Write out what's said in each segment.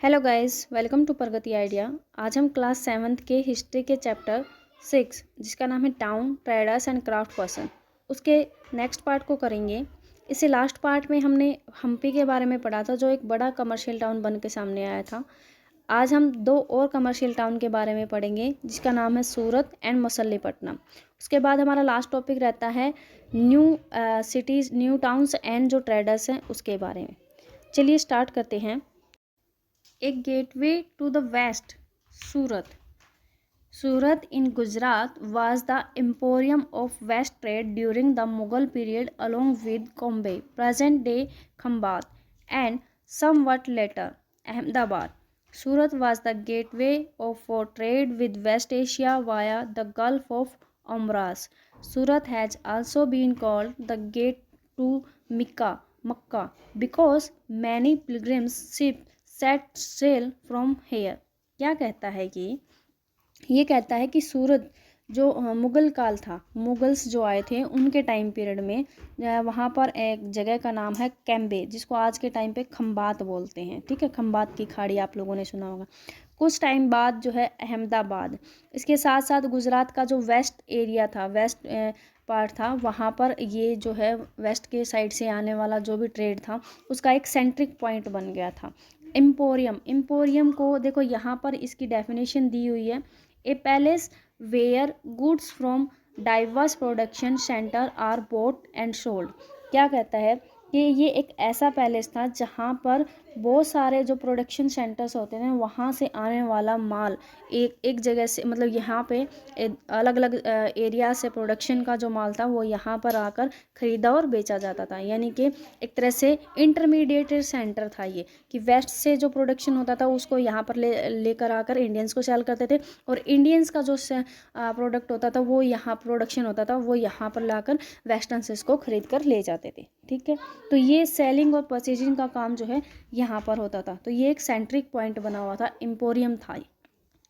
Hello guys, welcome to Pragati idea. आज हम class 7th के हिस्ट्री के चैप्टर 6 जिसका नाम है town traders and craft person उसके नेक्स्ट पार्ट को करेंगे। इससे लास्ट पार्ट में हमने हम्पी के बारे में पढ़ा था जो एक बड़ा कमर्शियल टाउन बन के सामने आया था। आज हम दो और कमर्शियल टाउन के बारे में पढ़ेंगे जिसका नाम है सूरत एंड मसलीपट्टनम। उसके बाद हमारा लास्ट टॉपिक रहता है new cities, new towns and जो ट्रेडर्स हैं उसके बारे में। चलिए स्टार्ट करते हैं। A gateway to the west, Surat. Surat in Gujarat was the emporium of west trade during the Mughal period along with Bombay, present-day Khambat, and somewhat later Ahmedabad. Surat was the gateway for trade with West Asia via the Gulf of Omras. Surat has also been called the gate to Makkah because many pilgrims ships set sail from here. क्या कहता है कि ये कहता है कि सूरत जो मुग़ल काल था, मुग़ल्स जो आए थे उनके टाइम पीरियड में वहाँ पर एक जगह का नाम है कैम्बे जिसको आज के टाइम पे खंबात बोलते हैं। ठीक है, खंबात की खाड़ी आप लोगों ने सुना होगा। कुछ टाइम बाद जो है अहमदाबाद, इसके साथ साथ गुजरात का जो वेस्ट एरिया था, वेस्ट पार्ट था, वहाँ पर ये जो है वेस्ट के साइड से आने वाला जो भी ट्रेड था उसका एक सेंट्रिक पॉइंट बन गया था। एम्पोरियम को देखो यहाँ पर इसकी डेफिनेशन दी हुई है। A palace where goods from diverse production center are bought and sold. क्या कहता है कि ये एक ऐसा पैलेस था जहाँ पर बहुत सारे जो प्रोडक्शन सेंटर्स होते थे वहाँ से आने वाला माल एक जगह से, मतलब यहाँ पे अलग अलग एरिया से प्रोडक्शन का जो माल था वो यहाँ पर आकर ख़रीदा और बेचा जाता था। यानी कि एक तरह से इंटरमीडिएट सेंटर था ये, कि वेस्ट से जो प्रोडक्शन होता था उसको यहाँ पर लेकर आकर इंडियंस को सेल करते थे और इंडियंस का जो प्रोडक्ट होता था वो यहाँ प्रोडक्शन होता था वो यहाँ पर लाकर वेस्टर्न से इसको ख़रीद कर ले जाते थे। ठीक है, तो ये सेलिंग और परचेजिंग का काम जो है यहाँ पर होता था। तो ये एक सेंट्रिक पॉइंट बना हुआ था, एम्पोरियम था।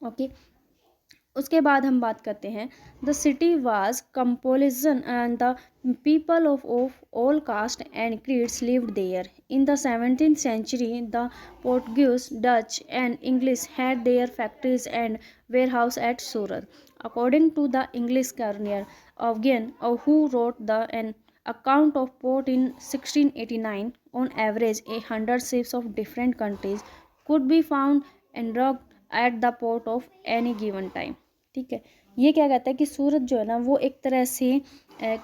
ओके, उसके बाद हम बात करते हैं the city was composition and the people of all caste and creeds lived there. In the 17th century the Portuguese, Dutch and English had their factories and warehouse at Surat. According to the English Tavernier again who wrote the an account of port in 1689, on average 100 ships of different countries could be found and docked at the port of any given time। ठीक है, ये क्या कहता है कि सूरत जो है ना वो एक तरह से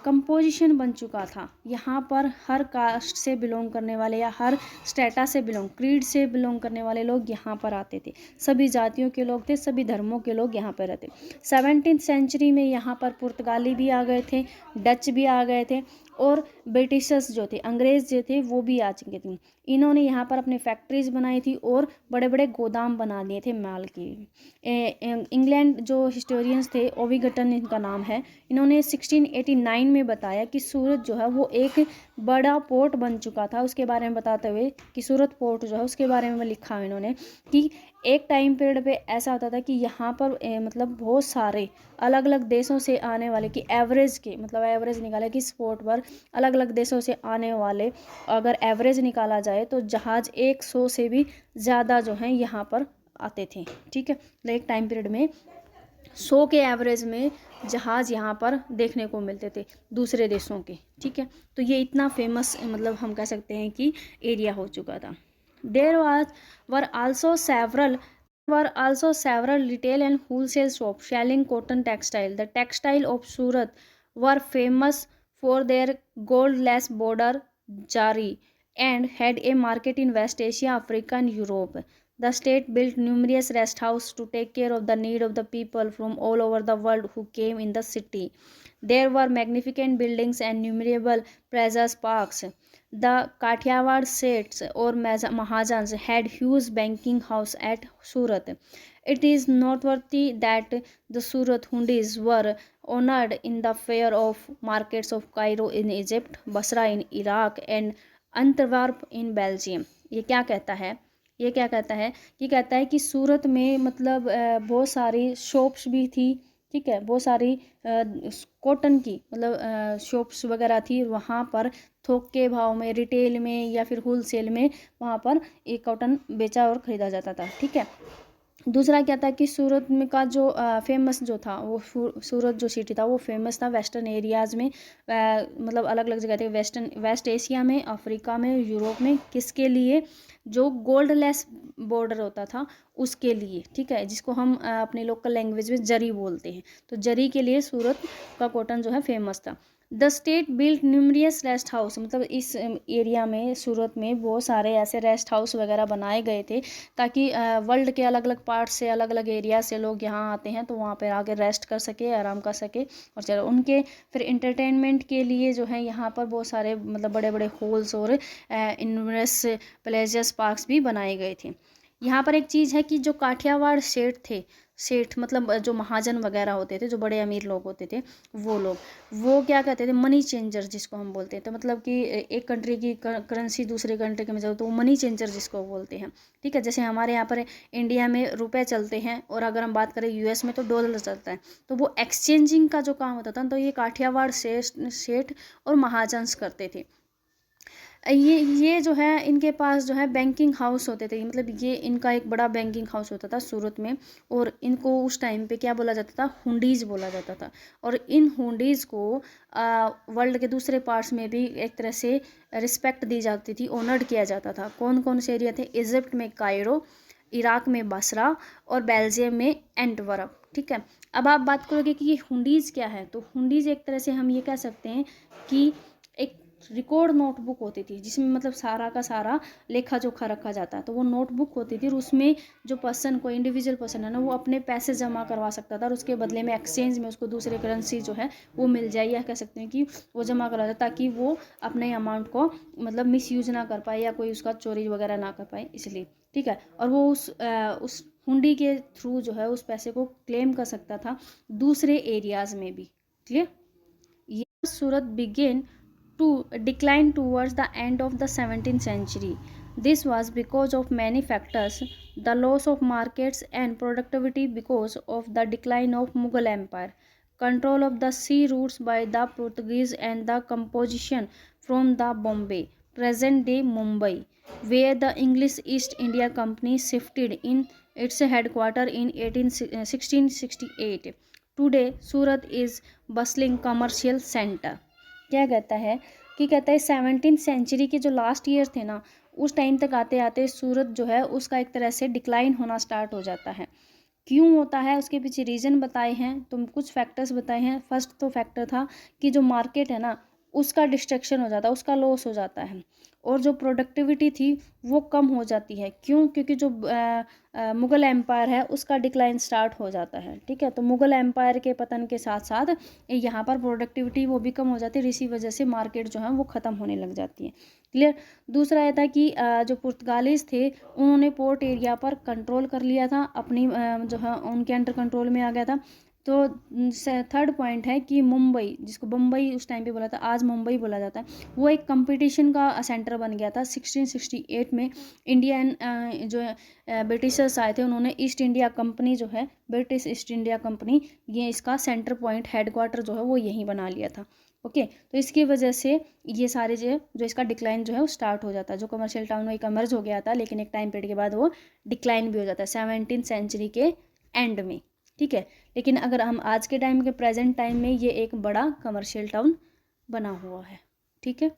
कंपोजिशन बन चुका था। यहाँ पर हर कास्ट से बिलोंग करने वाले या हर स्टेटा से क्रीड से बिलोंग करने वाले लोग यहाँ पर आते थे। सभी जातियों के लोग थे, सभी धर्मों के लोग यहाँ पर रहते। 17th century में यहाँ पर पुर्तगाली भी आ गए थे, डच भी आ गए थे और ब्रिटिशर्स जो थे, अंग्रेज़ जो थे वो भी आ चुके थे। इन्होंने यहाँ पर अपनी फैक्ट्रीज बनाई थी और बड़े बड़े गोदाम बना दिए थे माल के। इंग्लैंड जो हिस्टोरियंस थे, ओविगटन इनका नाम है, इन्होंने 1689 में बताया कि सूरत जो है वो एक बड़ा पोर्ट बन चुका था। उसके बारे में बताते हुए कि सूरत पोर्ट जो है उसके बारे में लिखा है इन्होंने कि एक टाइम पीरियड पे ऐसा होता था कि यहाँ पर मतलब बहुत सारे अलग अलग देशों से आने वाले, कि एवरेज के मतलब एवरेज निकाले कि इस पोर्ट पर अलग अलग देशों से आने वाले अगर एवरेज निकाला जाए तो जहाज़ 100 से भी ज़्यादा जो हैं यहाँ पर आते थे। ठीक है, एक टाइम पीरियड में 100 के एवरेज में जहाज़ यहाँ पर देखने को मिलते थे दूसरे देशों के। ठीक है, तो ये इतना फेमस मतलब हम कह सकते हैं कि एरिया हो चुका था। There were also several retail and wholesale shops selling cotton textile. The textile of Surat were famous for their gold-lace border jari and had a market in West Asia, Africa, and Europe. The state built numerous rest houses to take care of the need of the people from all over the world who came in the city. There were magnificent buildings and innumerable precious parks. The Kathiawar Seths or Mahajans had huge banking house at Surat. It is noteworthy that the Surat hundis were honored in the fair of markets of Cairo in Egypt, Basra in Iraq, and Antwerp in Belgium. ये क्या कहता है? ये क्या कहता है? ये कहता है कि सूरत में मतलब बहुत सारी शॉप्स भी थी, ठीक है, बहुत सारी कॉटन की मतलब शॉप्स वगैरह थी, वहाँ पर थोक के भाव में, रिटेल में या फिर होलसेल में वहाँ पर एक कॉटन बेचा और ख़रीदा जाता था। ठीक है, दूसरा क्या था कि सूरत में का जो फेमस जो था वो सूरत जो सिटी था वो फेमस था वेस्टर्न एरियाज़ में, मतलब अलग अलग जगह थे, वेस्ट एशिया में, अफ्रीका में, यूरोप में। किसके लिए? जो गोल्ड लेस बॉर्डर होता था उसके लिए। ठीक है, जिसको हम अपने लोकल लैंग्वेज में जरी बोलते हैं, तो जरी के लिए सूरत का कॉटन जो है फेमस था। The state built numerous rest house, मतलब इस एरिया में सूरत में बहुत सारे ऐसे रेस्ट हाउस वगैरह बनाए गए थे ताकि वर्ल्ड के अलग अलग पार्ट से, अलग अलग एरिया से लोग यहाँ आते हैं तो वहाँ पर आके रेस्ट कर सके, आराम कर सके। और चलो उनके फिर इंटरटेनमेंट के लिए जो है यहाँ पर बहुत सारे मतलब बड़े बड़े हॉल्स और इनवरस प्लेजर्स पार्क्स भी बनाए गए थे। यहाँ पर एक चीज़ है कि जो काठियावाड़ सेठ थे, सेठ मतलब जो महाजन वगैरह होते थे, जो बड़े अमीर लोग होते थे, वो क्या कहते थे? मनी चेंजर जिसको हम बोलते हैं। तो मतलब कि एक कंट्री की करेंसी दूसरे कंट्री के में जाओ तो वो मनी चेंजर जिसको बोलते हैं। ठीक है, जैसे हमारे यहाँ पर इंडिया में रुपए चलते हैं और अगर हम बात करें यूएस में तो डॉलर चलता है, तो वो एक्सचेंजिंग का जो काम होता था तो ये काठियावाड़ सेठ और महाजन्स करते थे। ये जो है इनके पास जो है बैंकिंग हाउस होते थे, मतलब ये इनका एक बड़ा बैंकिंग हाउस होता था सूरत में। और इनको उस टाइम पे क्या बोला जाता था? हुंडीज़ बोला जाता था। और इन हुंडीज़ को वर्ल्ड के दूसरे पार्ट्स में भी एक तरह से रिस्पेक्ट दी जाती थी, ऑनर्ड किया जाता था। कौन कौन से एरिया थे? इजिप्ट में कायरो, इराक में बसरा और बेल्जियम में एंटवर्प। ठीक है, अब आप बात करोगे कि ये हुंडीज़ क्या है, तो हुंडीज़ एक तरह से हम ये कह सकते हैं कि एक रिकॉर्ड नोटबुक होती थी जिसमें मतलब सारा का सारा लेखा जोखा रखा जाता है। तो वो नोटबुक होती थी और उसमें जो पर्सन को, इंडिविजुअल पर्सन है ना, वो अपने पैसे जमा करवा सकता था और उसके बदले में एक्सचेंज में उसको दूसरे करेंसी जो है वो मिल जाए, या कह सकते हैं कि वो जमा करवा जाए ताकि वो अपने अमाउंट को मतलब मिस यूज ना कर पाए या कोई उसका चोरी वगैरह ना कर पाए, इसलिए। ठीक है, और वो उस हुंडी के थ्रू जो है उस पैसे को क्लेम कर सकता था दूसरे एरियाज में भी। क्लियर? ये सूरत begin to decline towards the end of the 17th century. This was because of many factors: the loss of markets and productivity because of the decline of Mughal Empire, control of the sea routes by the Portuguese, and the composition from the Bombay, present day Mumbai, where the English East India Company shifted in its headquarters in 1668. Today, Surat is bustling commercial center. क्या कहता है कि कहता है 17th century के जो last year थे ना, उस टाइम तक आते आते सूरत जो है उसका एक तरह से डिक्लाइन होना स्टार्ट हो जाता है। क्यों होता है उसके पीछे रीज़न बताए हैं, तो कुछ फैक्टर्स बताए हैं। फर्स्ट तो फैक्टर था कि जो मार्केट है ना उसका डिस्ट्रक्शन हो जाता है, उसका लॉस हो जाता है, और जो प्रोडक्टिविटी थी वो कम हो जाती है। क्यों? क्योंकि जो मुग़ल एम्पायर है उसका डिक्लाइन स्टार्ट हो जाता है। ठीक है, तो मुग़ल एम्पायर के पतन के साथ साथ यहाँ पर प्रोडक्टिविटी वो भी कम हो जाती है, इसी वजह से मार्केट जो है वो ख़त्म होने लग जाती है। क्लियर? दूसरा यह था कि जो पुर्तगालीज़ थे उन्होंने पोर्ट एरिया पर कंट्रोल कर लिया था, अपनी जो है उनके अंडर कंट्रोल में आ गया था। तो थर्ड पॉइंट है कि मुंबई, जिसको बम्बई उस टाइम पे बोला था, आज मुंबई बोला जाता है, वो एक कंपटीशन का सेंटर बन गया था। 1668 में इंडियन जो ब्रिटिशर्स आए थे, उन्होंने ईस्ट इंडिया कंपनी जो है, ब्रिटिश ईस्ट इंडिया कंपनी, ये इसका सेंटर पॉइंट, हेडक्वार्टर जो है वो यहीं बना लिया था। ओके, तो इसकी वजह से ये सारे जो इसका डिक्लाइन जो है वो स्टार्ट हो जाता है। जो कमर्शियल टाउन में एक इमर्ज हो गया था, लेकिन एक टाइम पीरियड के बाद वो डिक्लाइन भी हो जाता है 17th सेंचुरी के एंड में। ठीक है, लेकिन अगर हम आज के टाइम के प्रेजेंट टाइम में ये एक बड़ा कमर्शियल टाउन बना हुआ है। ठीक है,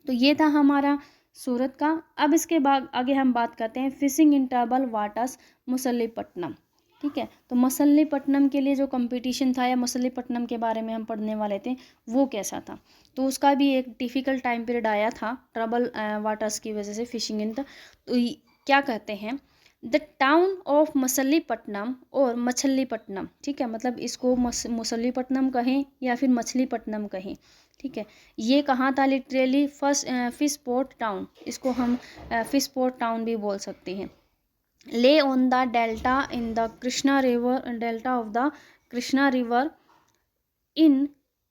तो ये था हमारा सूरत का। अब इसके बाद आगे हम बात करते हैं fishing in trouble waters Machilipatnam. ठीक है, तो मछलीपट्टनम के लिए जो कंपटीशन था या मछलीपट्टनम के बारे में हम पढ़ने वाले थे वो कैसा था, तो उसका भी एक डिफ़िकल्ट टाइम पीरियड आया था ट्रबल वाटर्स की वजह से, फिशिंग इन। तो क्या कहते हैं, द टाउन ऑफ मछलीपट्टनम और मछलीपट्टनम। ठीक है, मतलब इसको मछलीपट्टनम कहें या फिर मछलीपट्टनम कहें। ठीक है, ये कहाँ था? Literally first fish port town, इसको हम फिश पोर्ट टाउन भी बोल सकते हैं। ले on the delta in the Krishna river, delta of the Krishna river in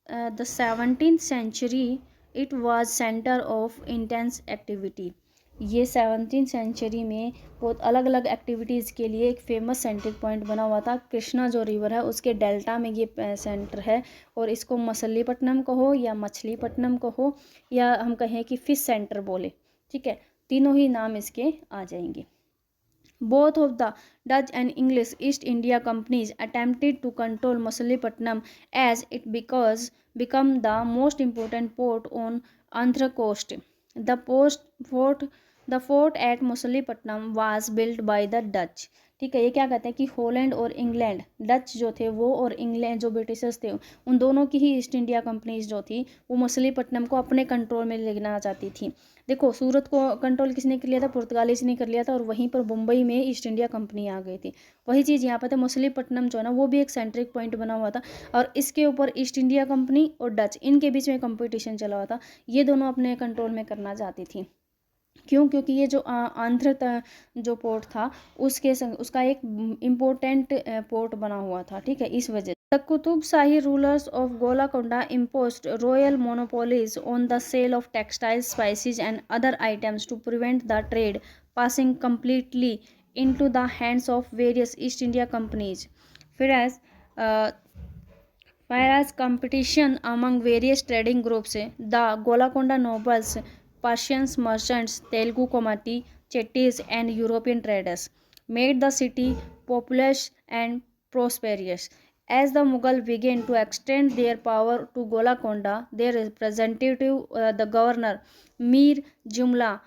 the 17th century, it was center of intense activity. ये 17वीं सेंचुरी में बहुत अलग अलग एक्टिविटीज़ के लिए एक फेमस सेंट्रिक पॉइंट बना हुआ था। कृष्णा जो रिवर है उसके डेल्टा में ये सेंटर है, और इसको मछलीपट्टनम कहो या मछलीपट्टनम कहो या हम कहें कि फिश सेंटर बोले, ठीक है, तीनों ही नाम इसके आ जाएंगे। Both of the Dutch and English East India companies attempted to control Machilipatnam as it become the most important port on Andhra coast. The fort the fort at Machilipatnam was built by the Dutch. ठीक है, ये क्या कहते हैं कि Holland और England, Dutch जो थे वो और इंग्लैंड जो ब्रिटिशर्स थे, उन दोनों की ही ईस्ट इंडिया कंपनीज जो थी वो मछलीपट्टनम को अपने कंट्रोल में लेना चाहती थी। देखो, सूरत को कंट्रोल किसने कर लिया था? पुर्तगालीज ने कर लिया था, और वहीं पर मुंबई में ईस्ट इंडिया कंपनी आ गई थी। वही चीज़ यहाँ पर था, मछलीपट्टनम जो है ना वो भी एक सेंट्रिक पॉइंट बना हुआ था, और इसके ऊपर ईस्ट इंडिया कंपनी और डच, इनके बीच में कंपटीशन चला हुआ था। ये दोनों अपने कंट्रोल में करना चाहती थी। क्यों? क्योंकि ये जो आंध्र जो पोर्ट था उसका एक इम्पोर्टेंट पोर्ट बना हुआ था, ठीक है, इस वजह। The Qutb Shahi rulers of Golconda imposed royal monopolies on the sale of textiles, spices and other items to prevent the trade passing completely into the hands of various East India companies. Whereas uh, whereas competition among various trading groups, the Golconda nobles, Persians merchants, Telugu Komati, Chettis, and European traders made the city populous and prosperous. As the Mughal began to extend their power to Golconda, their representative, the governor Mir Jumla,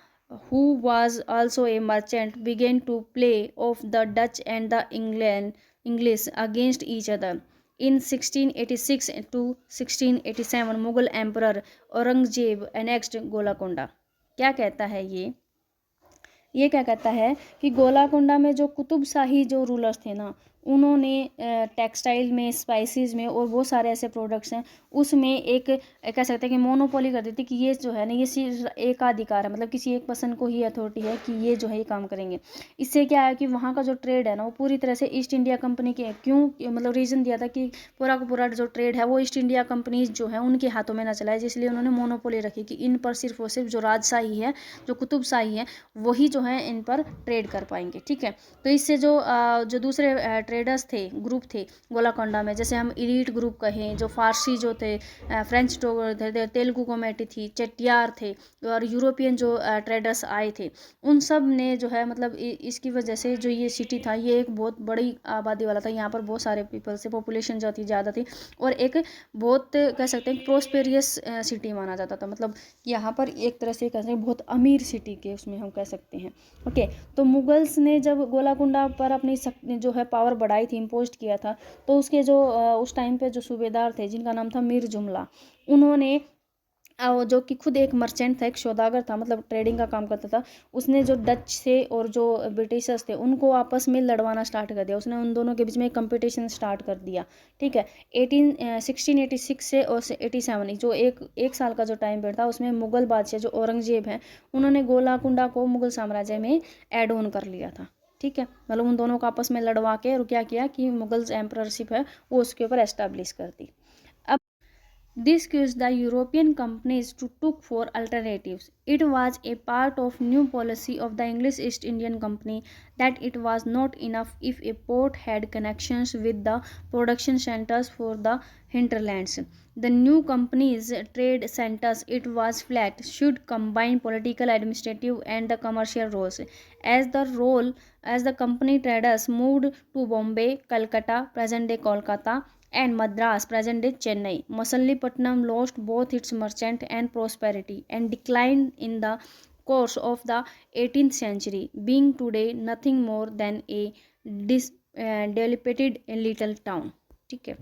who was also a merchant, began to play off the Dutch and the English against each other. In 1686 to 1687 Mughal emperor Aurangzeb annexed गोलाकोंडा। क्या कहता है ये क्या कहता है कि गोलाकोंडा में जो कुतुब शाही जो रूलर्स थे ना, उन्होंने टेक्सटाइल में, स्पाइसेस में और बहुत सारे ऐसे प्रोडक्ट्स हैं उसमें एक कह सकते हैं कि मोनोपोली कर दी थी, कि ये जो है ना ये सिर्फ एक अधिकार है, मतलब किसी एक पर्सन को ही अथॉरिटी है कि ये जो है ये काम करेंगे। इससे क्या है कि वहाँ का जो ट्रेड है ना वो पूरी तरह से ईस्ट इंडिया कंपनी के, क्यों मतलब रीज़न दिया था कि पूरा का पूरा जो ट्रेड है वो ईस्ट इंडिया कंपनीज जो है उनके हाथों में ना चलाए, इसलिए उन्होंने मोनोपोली रखी कि इन पर सिर्फ और सिर्फ जो राजशाही है, जो कुतुबशाही है, वही जो है इन पर ट्रेड कर पाएंगे, ठीक है। तो इससे जो दूसरे ट्रेडर्स थे, ग्रुप थे गोलाकोंडा में, जैसे हम इलीट ग्रुप कहें, जो फारसी जो थे, फ्रेंच थे, तेलुगु कमेटी थी, चेटियार थे, और यूरोपियन जो ट्रेडर्स आए थे, उन सब ने जो है मतलब इसकी वजह से जो ये सिटी था ये एक बहुत बड़ी आबादी वाला था। यहाँ पर बहुत सारे पीपल से पॉपुलेशन जो थी ज़्यादा थी, और एक बहुत कह सकते हैं प्रोस्पेरियस सिटी माना जाता था, मतलब यहाँ पर एक तरह से कह सकते हैं बहुत अमीर सिटी के उसमें हम कह सकते हैं। ओके, तो मुगल्स ने जब गोलाकुंडा पर अपनी जो है पावर बढ़ाई थी, इम्पोज किया था, तो उसके जो उस टाइम पे जो सूबेदार थे जिनका नाम था मीर जुमला, उन्होंने जो कि खुद एक मर्चेंट था, एक सौदागर था, मतलब ट्रेडिंग का काम करता था, उसने जो डच से और जो ब्रिटिशर्स थे उनको आपस में लड़वाना स्टार्ट कर दिया। उसने उन दोनों के बीच में एक कंपटीशन स्टार्ट कर दिया, ठीक है। 1686 से और 87 जो एक साल का जो टाइम पीरियड था उसमें मुगल बादशाह जो औरंगजेब हैं उन्होंने गोलाकुंडा को मुगल साम्राज्य में ऐड ऑन कर लिया था, ठीक है। मतलब उन दोनों को आपस में लड़वा के और क्या किया कि मुगल एम्पररशिप है वो उसके ऊपर एस्टैब्लिश कर दी। This caused the European companies to look for alternatives. It was a part of new policy of the English East Indian Company that it was not enough if a port had connections with the production centers for the hinterlands. The new company's trade centers, it was flat, should combine political, administrative, and the commercial roles. As the company traders moved to Bombay, Calcutta, present-day Kolkata, and Madras, present-day Chennai, Machilipatnam lost both its merchant and prosperity and declined in the course of the 18th century, being today nothing more than a dilapidated little town. ठीक है,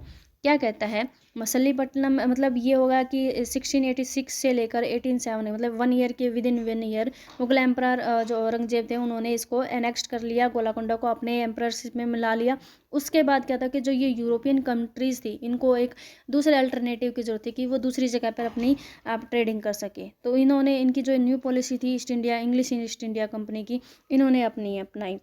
क्या कहता है मछलीपट्टनम, मतलब ये होगा कि 1686 से लेकर 1870 मतलब 1 ईयर के with in 1 year Mughal emperor जो औरंगजेब थे उन्होंने इसको एनेक्स्ट कर लिया, गोलाकोंडा को अपने एम्पररशिप में मिला लिया। उसके बाद क्या था कि जो ये यूरोपियन कंट्रीज़ थी इनको एक दूसरे अल्टरनेटिव की जरूरत थी कि वो दूसरी जगह पर अपनी आप ट्रेडिंग कर सके, तो इन्होंने इनकी जो न्यू पॉलिसी थी east India English east India company की, इन्होंने अपनी अपनाई।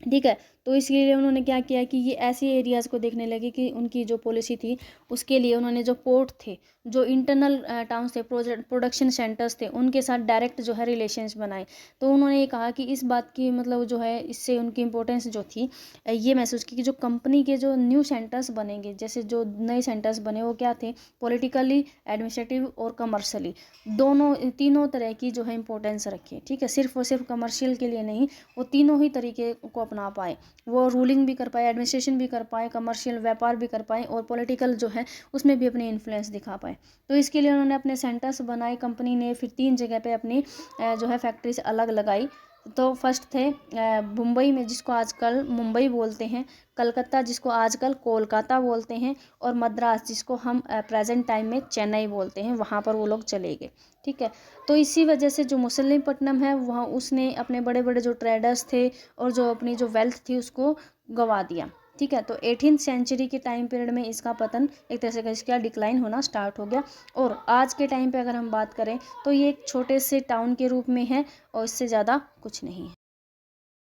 ठीक है। तो इसलिए उन्होंने क्या किया कि ये ऐसे एरियाज़ को देखने लगे कि उनकी जो पॉलिसी थी उसके लिए उन्होंने जो पोर्ट थे, जो इंटरनल टाउन्स थे, प्रोडक्शन सेंटर्स थे, उनके साथ डायरेक्ट जो है रिलेशंस बनाए। तो उन्होंने ये कहा कि इस बात की मतलब जो है इससे उनकी इम्पोर्टेंस जो थी ये महसूस की कि जो कंपनी के जो न्यू सेंटर्स बनेंगे, जैसे जो नए सेंटर्स बने वो क्या थे, पॉलिटिकली, एडमिनिस्ट्रेटिव और कमर्शली, दोनों तीनों तरह की जो है इंपॉर्टेंस रखी। ठीक है, सिर्फ और सिर्फ कमर्शियल के लिए नहीं, वो तीनों ही तरीके को अपना पाए, वो रूलिंग भी कर पाए, एडमिनिस्ट्रेशन भी कर पाए, कमर्शियल व्यापार भी कर पाए और पॉलिटिकल जो है उसमें भी अपनी इन्फ्लुएंस दिखा पाए। तो इसके लिए उन्होंने अपने सेंटर्स बनाए, कंपनी ने फिर 3 जगह पे अपनी जो है फैक्ट्रीज अलग लगाई। तो फर्स्ट थे मुंबई में, जिसको आजकल मुंबई बोलते हैं, कलकत्ता जिसको आजकल कोलकाता बोलते हैं, और मद्रास जिसको हम प्रेजेंट टाइम में चेन्नई बोलते हैं, वहाँ पर वो लोग चले गए। ठीक है, तो इसी वजह से जो मुसल्लिमपट्टनम है वहाँ उसने अपने बड़े बड़े जो ट्रेडर्स थे और जो अपनी जो वेल्थ थी उसको गवा दिया। ठीक है, तो 18th सेंचुरी के टाइम पीरियड में इसका पतन एक तरह से इसका डिक्लाइन होना स्टार्ट हो गया। और आज के टाइम पे अगर हम बात करें तो ये एक छोटे से टाउन के रूप में है और इससे ज़्यादा कुछ नहीं है।